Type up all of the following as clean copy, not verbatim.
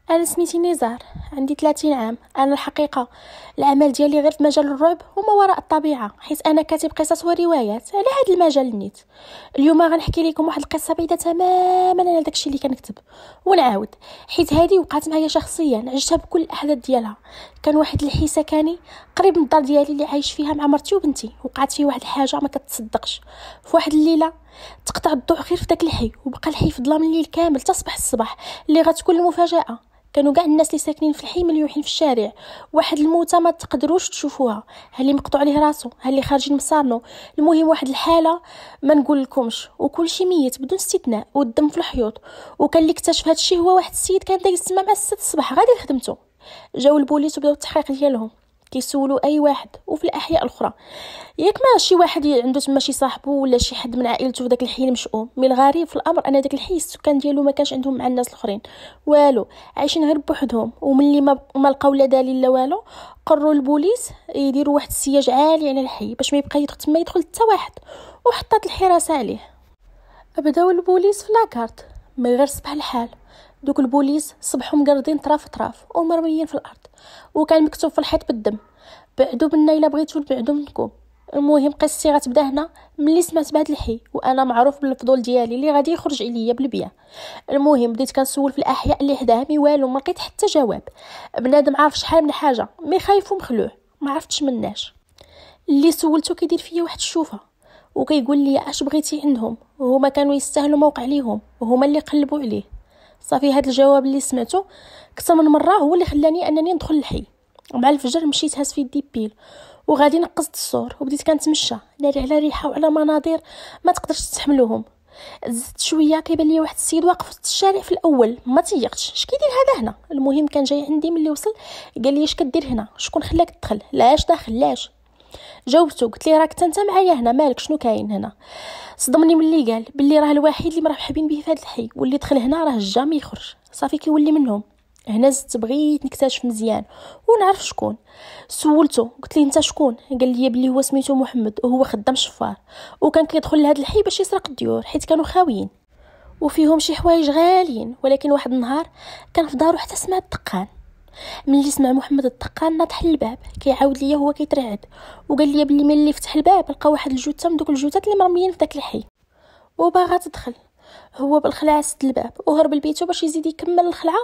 انا سميتي نزار، عندي 30 عام. انا الحقيقه العمل ديالي غير في مجال الرعب وما وراء الطبيعه، حيت انا كاتب قصص وروايات على هذا المجال النيت. اليوم غنحكي لكم واحد القصه بعيده تماما على داكشي اللي كنكتب ونعاود، حيت هذه وقعت معايا شخصيا، عشتها بكل الاحداث ديالها. كان واحد الحي سكني قريب من الدار ديالي اللي عايش فيها مع مرتي وبنتي. وقعت فيه واحد الحاجه ما كتصدقش. في واحد الليله تقطع الضوء غير في داك الحي، وبقى الحي في ظلام الليل كامل تصبح الصباح اللي غتكون المفاجاه. كانوا كاع الناس اللي ساكنين في الحي مليوحين في الشارع. واحد الموتى ما تقدروش تشوفوها، ها اللي مقطوع عليه راسو، ها اللي خارجين مصارنو. المهم واحد الحاله ما نقول لكمش، وكل شيء ميت بدون استثناء، والدم في الحيوط. وكان اللي اكتشف هذا الشيء هو واحد السيد كان دايز تما مع 6 الصباح غادي لخدمته. جاو البوليس وبداو التحقيق ديالهم، كيسولوا اي واحد. وفي الاحياء الاخرى ياك ما شي واحد عنده تما شي صاحبه ولا شي حد من عائلته في داك الحي المشؤوم. من الغريب في الامر ان داك الحي السكان ديالو ما كانش عندهم مع الناس الاخرين والو، عايشين غير بوحدهم. وملي ما لقاو لا دليل لا والو، قرروا البوليس يديروا واحد السياج عالي على الحي باش ما يبقى تما يدخل حتى واحد، وحطات الحراسه عليه. بداو البوليس في لاكارت، من غير صباح الحال دوك البوليس صبحوا مقردين طراف طراف ومرميين في الارض، وكان مكتوب في الحيط بالدم: بعدوا منا الا بغيتو بعدوا منكم. المهم قصتي غتبدا هنا ملي سمعت بهذا الحي، وانا معروف بالفضول ديالي اللي غادي يخرج عليا بالبيع. المهم بديت كنسول في الاحياء اللي حداه، مي والو ما لقيت حتى جواب. بنادم عارف شحال من حاجه، مي خايف ومخلوع ما عرفتش مناش. اللي سولته كيدير فيا واحد الشوفه وكيقول لي اش بغيتي عندهم، وهما كانوا يستاهلوا موقع ليهم وهما اللي قلبوا عليه. صافي هذا الجواب اللي سمعته اكثر من مره هو اللي خلاني انني ندخل الحي. مع الفجر مشيت هاز في يدي بيل وغادي نقصت السور، وبديت كنتمشى ناري على ريحه وعلى مناظر ما تقدرش تستحملوهم. زدت شويه كيبان لي واحد السيد واقف في الشارع في الاول، ما تيقتش اش كيدير هذا هنا. المهم كان جاي عندي، ملي وصل قال لي اش كدير هنا، شكون خلاك تدخل، لاش داخل لاش. جاوبته قلت لي راك انت معايا هنا، مالك شنو كاين هنا. صدمني ملي قال باللي راه الوحيد اللي مرحبين به في هذا الحي، واللي دخل هنا راه جامي يخرج. صافي كيولي منهم. هنا زدت بغيت نكتشف مزيان ونعرف شكون. سولته قلت لي انت شكون، قال لي بلي هو سميتو محمد وهو خدام شفار، وكان كيدخل لهذا الحي باش يسرق الديور حيت كانوا خاويين وفيهم شي حوايج غاليين. ولكن واحد النهار كان في دارو حتى سمع الدقان. ملي سمع محمد الدقان نطح الباب، كيعاود ليا هو كيترعد، وقال لي بلي ملي فتح الباب لقى واحد الجثه من دوك الجثات اللي مرميين في داك الحي وباغا تدخل. هو بالخلعه سد الباب وهرب لبيتو باش يزيد يكمل الخلعه.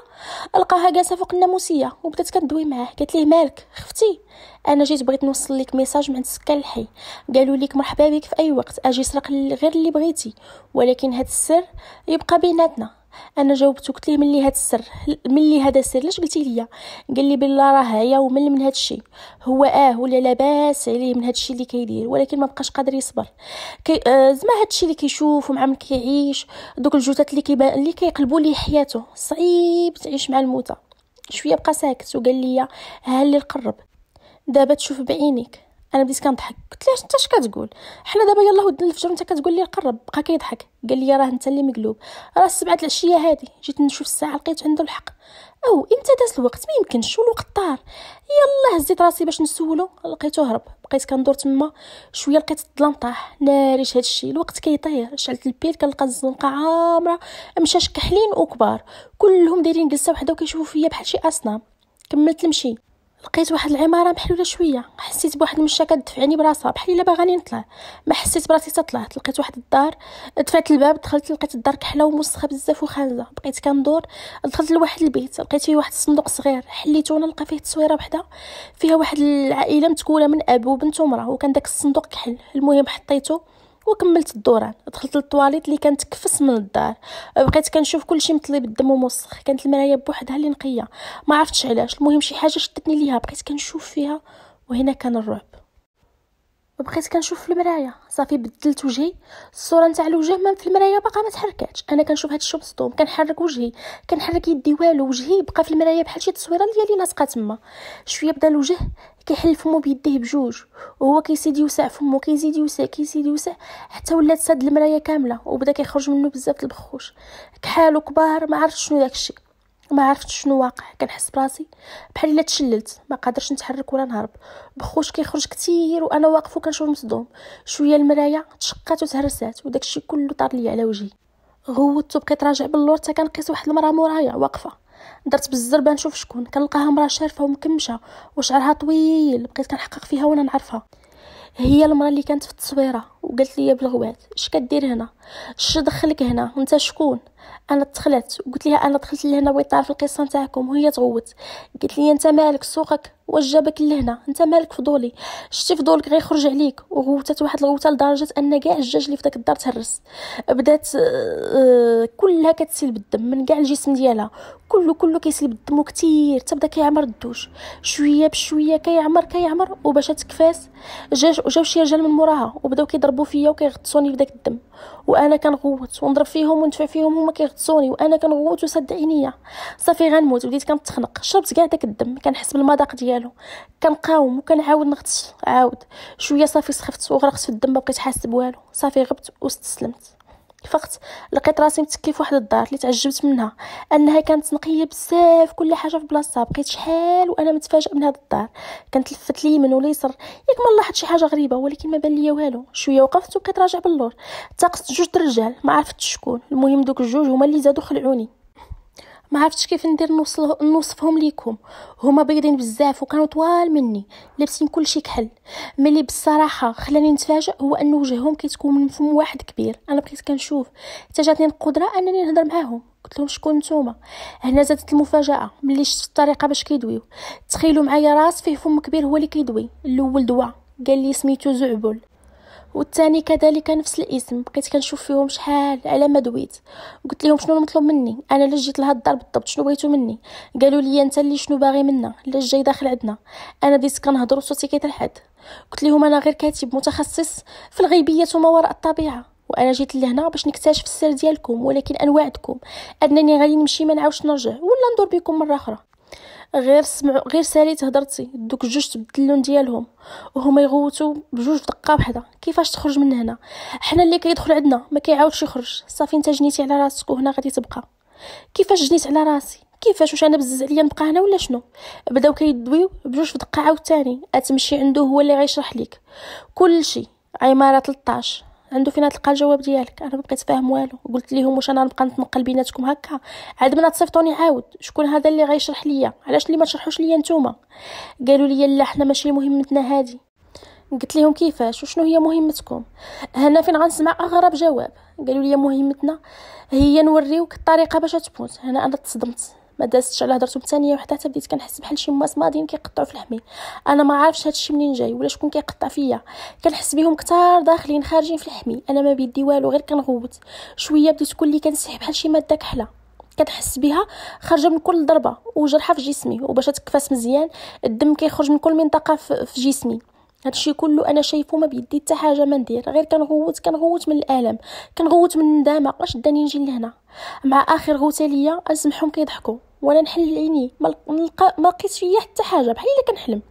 لقاها جالسه فوق الناموسيه وبدات كدوي معاه. قالت ليه مالك خفتي؟ انا جيت بغيت نوصل لك ميساج من سكان الحي، قالوا لك مرحبا بك في اي وقت، اجي سرق غير اللي بغيتي، ولكن هذا السر يبقى بيناتنا. انا جاوبته قلت ليه ملي هذا السر لاش قلتي لي؟ قال لي بالله راه عيا ومل من هذا الشيء. هو ولا لاباس عليه من هذا الشيء اللي كيدير، ولكن ما بقاش قادر يصبر. زعما هذا الشيء اللي كيشوف ومع من كيعيش، دوك الجثث اللي كيقلبوا ليه حياته، صعيب تعيش مع الموتى. شويه بقى ساكت وقال لي ها اللي القرب دابا تشوف بعينيك. انا بديت كنضحك قلت له انت اش كتقول، حنا دابا يلاه ودنا الفجر وانت كتقول لي القرب. بقى كيضحك قال لي راه انت اللي مقلوب، راه 7 العشيه هذه جيت نشوف الساعه لقيت عنده الحق. او امتى داز الوقت، ما يمكنش والوقت طار. يلا هزيت راسي باش نسولو لقيته هرب. بقيت كندور تما شويه لقيت الظلام طاح ناريش. هذا الشيء الوقت كيطير. شعلت البيت كنلقى الزنقه عامره مشاش كحلين وكبار كلهم دايرين جلسه وحده وكيشوفوا فيا بحال شي اصنام. كملت المشي لقيت واحد العماره محلوله شويه، حسيت بواحد المشا كتدفعني براسها بحال الا باغاني نطلع. ما حسيت براسي طلعت. لقيت واحد الدار، دفعت الباب دخلت لقيت الدار كحله وموسخه بزاف وخانزه. بقيت كندور دخلت لواحد البيت لقيت فيه واحد الصندوق صغير، حليته وانا لقى فيه تصويره وحده فيها واحد العائله متكونه من اب وبنت ومراه، وكان داك الصندوق كحل. المهم حطيته وكملت الدوران. دخلت للطواليت اللي كانت كفس من الدار، بقيت كنشوف كلشي مطلي بالدم وموسخ. كانت المرايه بوحدها اللي نقيه، ما عرفتش علاش. المهم شي حاجه شدتني ليها بقيت كنشوف فيها، وهنا كان الرعب. وبقيت كنشوف في المرايه. صافي بدلت وجهي، الصوره نتاع الوجه ما في المرايه باقا ما تحركاتش. انا كنشوف هاد الشيء مصدوم، كنحرك وجهي كنحرك يدي والو، وجهي بقى في المرايه بحال شي تصويره ديالي لاصقه تما. شويه بدا الوجه كيحل فمو بيديه بجوج، وهو كيزيد يوسع فمو، كيزيد يوسع حتى ولات ساد المرايه كامله، وبدا كيخرج منه بزاف البخوش كحالو كبار. ما عرفتش شنو داكشي، ما عرفت شنو واقع. كنحس براسي بحال الا تشللت، ما قادرش نتحرك ولا نهرب. بخوش كيخرج كتير وانا واقف وكنشوف مصدوم. شويه المرايه تشقات وتهرسات وداكشي كله طار لي على وجهي. غوت وبقيت راجع باللور حتى كنقيس واحد المراه مورايا واقفه. درت بالزربه نشوف شكون، كنلقاها مرا شارفه ومكمشه وشعرها طويل. بقيت كنحقق فيها وانا نعرفها، هي المراه اللي كانت في التصويره. وقالت لي بالغوات اش كدير هنا، اش دخلك هنا وانت شكون؟ انا دخلت وقلت لها انا دخلت لهنا بغيت نعرف القصه نتاعكم. وهي تغوت قالت لي انت مالك سوقك واش جابك لهنا، انت مالك فضولي، شتي فضولك غيخرج عليك. وغوتات واحد الغوته لدرجه ان كاع الجاج اللي في داك الدار تهرس. بدات كلها كتسيل بالدم من كاع الجسم ديالها، كله كيسيل بالدم وكثير، تبدا كيعمر الدوش شويه بشويه، كيعمر وباش تكفاس جاو شي رجال من موراها وبداو كيضربوا فيا وكيغطسوني في داك الدم. وانا كنغوت ونضرب فيهم وندفع فيهم هما كيغطسوني، وانا كنغوت وسد عينيا. صافي غنموت، بديت كنتخنق، شربت كاع داك الدم، كنحس بالمذاق ديالو، كنقاوم وكنعاود نغطس عاود شويه. صافي سخفت وغرقت في الدم، ما بقيت حاسه بوالو. صافي غبت واستسلمت. فقت لقيت راسي متكي في واحد الدار اللي تعجبت منها، انها كانت نقيه بزاف، كل حاجه في بلاصتها. بقيت شحال وانا متفاجئ من هذا الدار، كانت لفت ليمن واليسار ياك ما لاحظت شي حاجه غريبه، ولكن ما بان ليا والو. شويه وقفت وكتراجع باللور، تاقصت جوج الرجال ما عرفتش شكون. المهم دوك الجوج هما اللي زادوا خلعوني، ما عرفتش كيف ندير نوصفهم ليكم. هما بيضين بزاف وكانوا طوال مني، لابسين كلشي كحل. ملي بالصراحه خلاني نتفاجئ هو ان وجههم كيتكون من فم واحد كبير. انا بقيت كنشوف حتى جاتني القدره انني نهضر معاهم. قلت لهم شكون نتوما؟ هنا زادت المفاجاه ملي شفت الطريقه باش كيدويو. تخيلوا معايا راس فيه فم كبير هو اللي كيدوي. الاول دوا قال لي سميتو زعبل، والثاني كذلك نفس الاسم. بقيت كنشوف فيهم شحال على ما دويت. قلت لهم شنو المطلوب مني، انا لا جيت لهاد الدار بالضبط، شنو بغيتو مني؟ قالوا لي انت اللي شنو باغي منا، لا جاي داخل عندنا. انا بديت كنهضر وصوتي كيترحد. قلت لهم انا غير كاتب متخصص في الغيبيات وما وراء الطبيعه، وانا جيت لهنا باش نكتشف السر ديالكم، ولكن انوعدكم انني غادي نمشي ما نعاودش نرجع ولا ندور بكم مره اخرى. غير ساليت هضرتي دوك الجوج تبدل اللون ديالهم وهما يغوتوا بجوج دقه وحده. كيفاش تخرج من هنا؟ حنا اللي كيدخل عندنا ما كيعاودش يخرج. صافي انت جنيتي على راسك وهنا غادي تبقى. كيفاش جنيت على راسي؟ كيفاش؟ واش انا بزز عليا نبقى هنا ولا شنو؟ بداو كيدويو بجوج في دقه عاوتاني. اتمشي عنده هو اللي غيشرح لك كلشي. عماره 13 عنده فين تلقى الجواب ديالك. انا ما بقيت فاهم والو. قلت لهم واش انا نبقى نتنقل بيناتكم هكا؟ عاد ما تصيفطوني عاود شكون هذا اللي غيشرح ليا؟ علاش اللي ما تشرحوش ليا نتوما؟ قالوا لي لا حنا ماشي مهمتنا هذه. قلت لهم كيفاش وشنو هي مهمتكم؟ هنا فين غنسمع اغرب جواب. قالوا لي مهمتنا هي نوريوك الطريقه باش تموت. هنا انا تصدمت، ما دازتش على هضرتهم ثانيه وحده حتى بديت كنحس بحال شي ماس ماضيين كيقطعوا في لحمي. انا ما عارفش هادشي منين جاي ولا شكون كيقطع فيا. كنحس بهم كتار داخلين خارجين في لحمي. انا ما بيدي والو، غير كنغوت. شويه بديت كلي كنسيح بحال شي ماده كحله كنحس بها خارجه من كل ضربه وجرحه في جسمي. وباش تكفاس مزيان الدم كيخرج من كل منطقه في جسمي. هادشي كله انا شايفه ما بيدي حتى حاجه ما ندير، غير كنغوت من الالم، كنغوت من الندامه واش داني نجي لهنا. مع اخر غوته ليا نسمعهم كيضحكوا وانا نحل عيني ما لقيت فيا حتى حاجه، بحال الا كنحلم.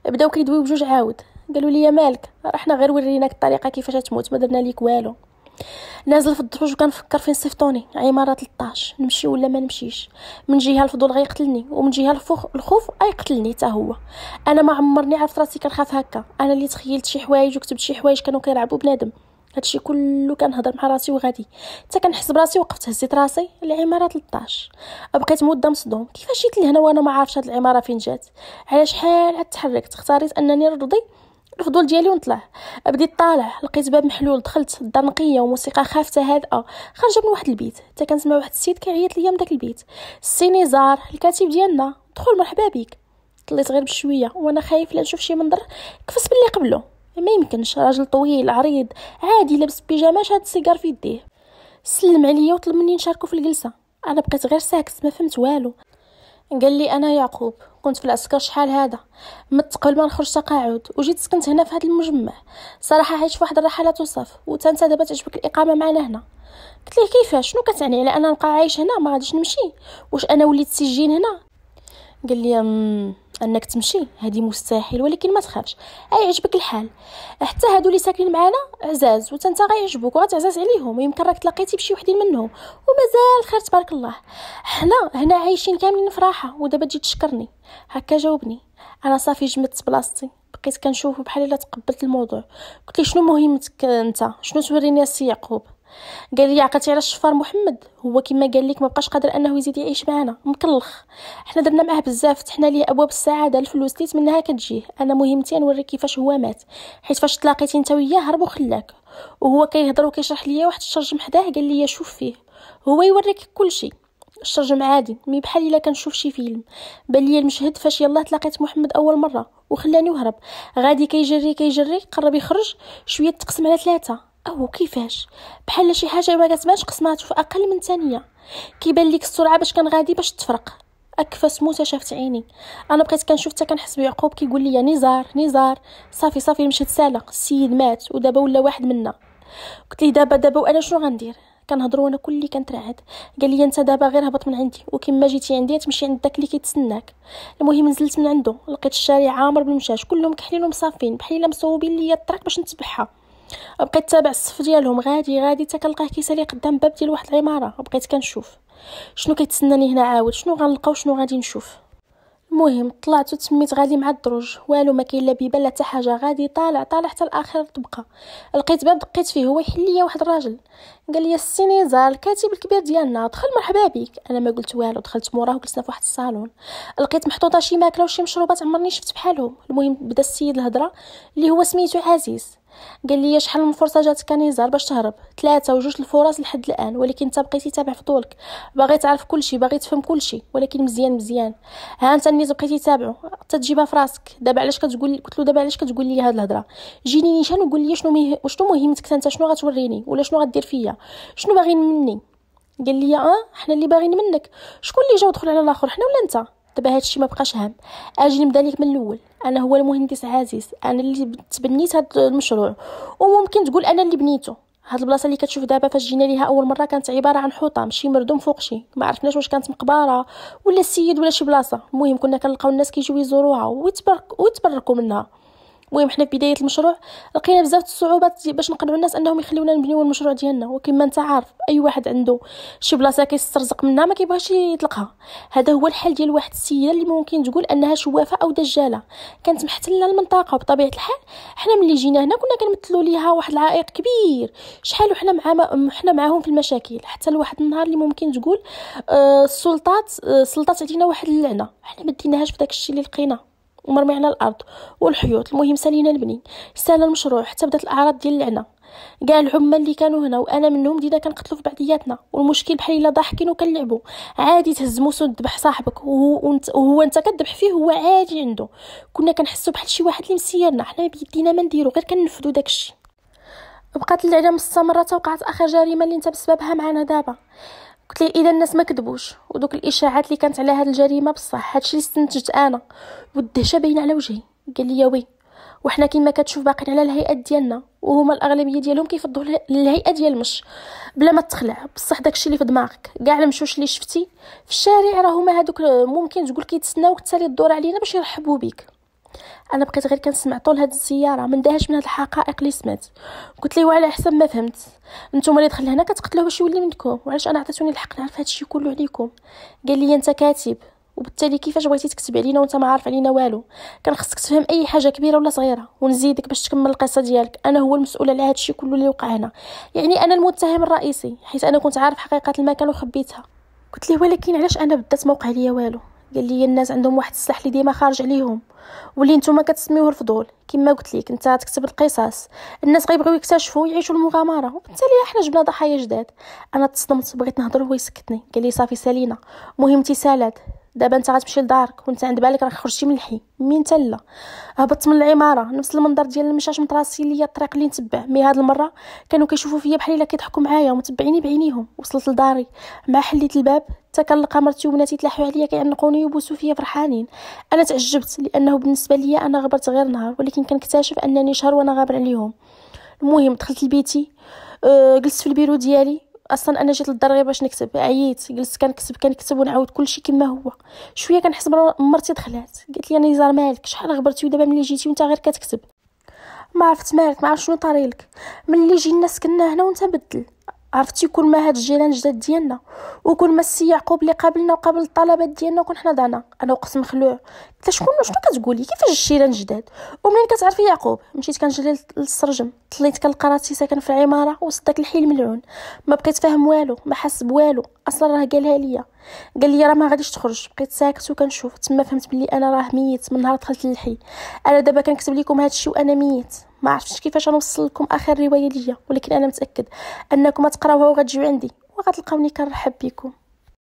بداو كيدويو بجوج عاود. قالوا لي مالك؟ رحنا غير وريناك الطريقه كيفاش تموت، ما درنا ليك والو. نازل في الدروج وكنفكر فين صيفطوني. عماره 13 نمشي ولا ما نمشيش؟ من جهه الفضول غيقتلني ومن جهه الخوف غيقتلني حتى هو. انا ما عمرني عرفت راسي كنخاف هكا. انا اللي تخيلت شي حوايج وكتبت شي حوايج كانوا كيلعبوا بنادم. هادشي كله كنهضر مع راسي وغادي حتى كنحس براسي. وقفت هزيت راسي العماره 13. بقيت مده مصدوم. كيفاش جيت لهنا وانا ما عارفش هاد العماره فين جات؟ على شحال عاد تحركت؟ اختاريت انني نرضي الفضول ديالي ونطلع. بديت طالع لقيت باب محلول. دخلت الدار نقيه وموسيقى خافته هادئه خارجه من واحد البيت. حتى كنسمع واحد السيد كيعيط ليا من داك البيت. السي نزار الكاتب ديالنا، دخل مرحبا بك. طليت غير بشويه وانا خايف لا نشوف شي منظر كفس باللي قبله. ما يمكنش، راجل طويل عريض عادي لابس بيجامه شاد السيجار في يديه. سلم عليا وطلب مني نشاركو في الجلسه. انا بقيت غير ساكت ما فهمت والو. قال لي انا يعقوب، كنت في العسكر شحال هذا مت قبل ما نخرج تقاعد وجيت سكنت هنا في هذا المجمع. صراحه عايش في واحد الرحله توصف وانت دابا تعجبك الاقامه معنا هنا. قلت ليه كيفاش؟ شنو كتعني على انا نبقى عايش هنا ما غاديش نمشي؟ واش انا وليت سجين هنا؟ قال لي انك تمشي هذه مستحيل، ولكن ما تخافش يعجبك الحال. حتى هادو اللي ساكنين معانا عزاز وانت غيعجبوك وغتعزاز عليهم. يمكن راك تلاقيتي بشي وحدين منهم ومازال خير تبارك الله. حنا هنا عايشين كاملين في راحه ودابا تجي تشكرني؟ هكا جاوبني. انا صافي جمدت بلاصتي بقيت كنشوف بحال الا تقبلت الموضوع. قلت لي شنو مهمتك انت؟ شنو توريني السي يعقوب؟ قال لي عقلتي على الشفار محمد، هو كما قال لك ما بقاش قادر انه يزيد يعيش معنا، مكلخ. حنا درنا معاه بزاف، فتحنا ليه ابواب السعاده، الفلوس ليت منها كتجيه. انا مهمتي نوريك كيفاش هو مات، حيت فاش تلاقيتي انت وياه هرب وخلاك. وهو كيهضر وكيشرح ليا واحد الشرجم حداه، قال لي شوف فيه، هو يوريك كل شيء. الشرجم عادي مي بحال الا كنشوف شي فيلم. بان لي المشهد فاش يلاه تلاقيت محمد اول مره وخلاني وهرب، غادي كيجري قرب يخرج شويه، تقسم على 3. او كيفاش بحال شي حاجه ما كتبانش قسماتو في اقل من ثانيه. كيبان لك السرعه باش كان غادي باش تفرق. اكفى موته شافت عيني. انا بقيت كنشوف حتى كنحس بيعقوب كيقول لي نزار صافي المشهد سالا، السيد مات ودابا ولا واحد منا. قلت ليه دابا وانا شنو غندير؟ كنهضروا انا كلي كنترعد. قال لي انت دابا غير هبط من عندي، وكما جيتي عندي تمشي عند داك اللي كيتسناك. المهم نزلت من عنده، لقيت الشارع عامر بالمشاش، كلهم كحلين ومصافين بحال الا مصوبين ليا الطريق باش نتبعها. بقيت تابع الصف ديالهم غادي حتى كنلقاه كيسالي قدام باب ديال واحد العماره. بقيت كنشوف شنو كيتسناني هنا، عاود شنو غنلقاو، شنو غادي نشوف. المهم طلعت وتسميت غادي مع الدروج، والو ما كاين لا بيبان لا حتى حاجه، غادي طالع حتى الاخر طبقه. لقيت باب دقيت فيه، هو يحل ليا واحد الراجل. قال لي السي نزار الكاتب الكبير ديالنا، دخل مرحبا بك. انا ما قلت والو، دخلت موراه وجلسنا في واحد الصالون. لقيت محطوطه شي ماكله وشي مشروبات عمرني شفت بحالهم. المهم بدا السيد الهضره اللي هو سميتو عزيز. قال لي شحال من فرصه جاتك نزار باش تهرب؟ 3 وجوج الفرص لحد الان، ولكن انت بقيتي تابع فضولك، باغي تعرف كل شيء، باغي تفهم كل شيء، ولكن مزيان. ها انت النيت بقيتي تابعو حتى تجيبها في راسك. دابا علاش كتقول؟ قلت له دابا علاش كتقول لي هاد الهضره؟ جيني نيشان وقول لي شنو مهمتك انت، شنو غتوريني ولا شنو غدير فيا، شنو باغيين مني؟ قال لي حنا اللي باغيين منك. شكون اللي جا ودخل على الاخر، حنا ولا انت؟ دابا هادشي ما بقاش هام، اجي نبدا لك من الاول. انا هو المهندس عزيز، انا اللي تبنيت هذا المشروع، وممكن تقول انا اللي بنيته. هاد البلاصه اللي كتشوف دابا فاش جينا ليها اول مره كانت عباره عن حطام، شي مردوم فوق شي، ما عرفناش واش كانت مقبره ولا السيد ولا شي بلاصه. المهم كنا كنلقاو الناس كيجيو يزوروها ويتبركوا منها. المهم حنا في بدايه المشروع لقينا بزاف الصعوبات باش نقنعوا الناس انهم يخليونا نبنيو المشروع ديالنا، وكما انت عارف اي واحد عنده شي بلاصه كيسترزق منها ما كيبغيش يطلقها. هذا هو الحل ديال واحد السيده اللي ممكن تقول انها شوافه او دجاله، كانت محتله المنطقه. وبطبيعه الحال حنا ملي جينا هنا كنا كنمثلوا ليها واحد العائق كبير، شحال وحنا حنا معاهم في المشاكل، حتى لواحد النهار اللي ممكن تقول السلطات علينا واحد اللعنه. حنا ما ديناهاش في داك الشيء اللي لقينا ومرمي على الارض والحيوط. المهم سالينا نبني، سال المشروع حتى بدات الاعراض ديال اللعنه. كاع العمال اللي كانوا هنا وانا منهم دينا كنقتلوا في بعضياتنا، والمشكل بحال الا ضاحكين وكنلعبوا. عادي تهز موس وتذبح صاحبك وهو انت كذبح فيه، هو عادي عنده. كنا كنحسوا بحال شي واحد اللي مسيرنا، حنا بيدينا ما نديرو غير كننفذوا داكشي. بقات اللعنه مستمره، وقعت اخر جريمه اللي انت بسببها معنا دابا. قلت لي اذا الناس ما كذبوش، ودوك الاشاعات اللي كانت على هذه الجريمه بصح هادشي اللي استنتجت انا، والدهشه باينه على وجهي. قال لي وي، وحنا كما كتشوف باقين على الهيئات ديالنا، وهما الاغلبيه ديالهم كيفضوا الهيئه ديال المش بلا ما تخلع. بصح داكشي اللي في دماغك كاع المشوش اللي شفتي في الشارع راه هما هذوك ممكن تقول كيتسناوك تسالي الدور علينا باش يرحبوا بك. انا بقيت غير كنسمع طول هاد الزياره، ما ندهاش من هاد الحقائق اللي سمعت. قلت لي وعلى حسب ما فهمت نتوما اللي دخل هنا كتقتلوه باش يولي منكم، وعلاش انا عطيتوني الحق نعرف هادشي كله عليكم؟ قال لي انت كاتب، وبالتالي كيفاش بغيتي تكتب علينا وانت ما عارف علينا والو؟ كان خصك تفهم اي حاجه كبيره ولا صغيره ونزيدك باش تكمل القصه ديالك. انا هو المسؤول على هادشي كله اللي وقع هنا، يعني انا المتهم الرئيسي، حيت انا كنت عارف حقيقه المكان وخبيتها. قلت لي ولكن علاش انا بالذات ما وقع ليا والو؟ قال لي الناس عندهم واحد السلاح اللي ديما خارج عليهم، واللي نتوما كتسميوه الفضول. كما قلت لك انت تكتب القصص، الناس غيبغيو يكتشفوا يعيشوا المغامره، وبالتالي احنا جبنا ضحايا جداد. انا تصدمت، بغيت نهضر وهو يسكتني. قال لي صافي سالينا، مهمتي سالات، دابا انت غتمشي لدارك وانت عند بالك راك خرجتي من الحي. مين تلا هبطت من العماره، نفس المنظر ديال المشاش مطراسي ليا الطريق اللي نتبع. مي هاد المره كانوا كيشوفوا فيا بحال الا كيضحكوا معايا ومتبعيني بعينيهم. وصلت لداري مع حليت الباب حتى كنلقى مرتي وبناتي تلاحوا عليا كيعنقوني ويبوسوا فيا فرحانين. انا تعجبت لانه بالنسبه ليا انا غبرت غير نهار، ولكن كنكتشف انني شهر وانا غابر عليهم. المهم دخلت لبيتي، جلست في البيرو ديالي. اصلا انا جيت للدار غير باش نكتب، عييت جلست كنكتب ونعاود كلشي كما هو. شويه كنحس مرتي دخلات، قالت لي نزار مالك شحال غبرتي ودابا ملي جيتي وانت غير كتكتب؟ ما عرفت مالك، ما عرفت شنو طاريلك، ملي جينا سكننا هنا وانت بدل. عرفتي كل ما هاد الجيران الجداد ديالنا وكل ما السي يعقوب اللي قابلنا وقابل الطلبات ديالنا وكون حنا ضعنا انا وقت مخلوع. قلت شنو كتقولي كيفاش الجيران الجداد؟ ومنين كتعرفي يعقوب مشيت كنجري للسرجم، طليت كنلقى راسي ساكن في العماره وسط داك الحي الملعون. ما بقيت فاهم والو، ما حاس بوالو. اصلا راه قالها ليا، قال لي راه ما غاديش تخرج. بقيت ساكت وكنشوف. تما فهمت بلي انا راه ميت من نهار دخلت للحي. انا دابا كنكتب لكم هذا الشيء وانا ميت. ما عرفتش كيفاش نوصل لكم اخر روايه ليا، ولكن انا متاكد انكم تقراوها وغتجيو عندي وغتلقاوني كنرحب بكم.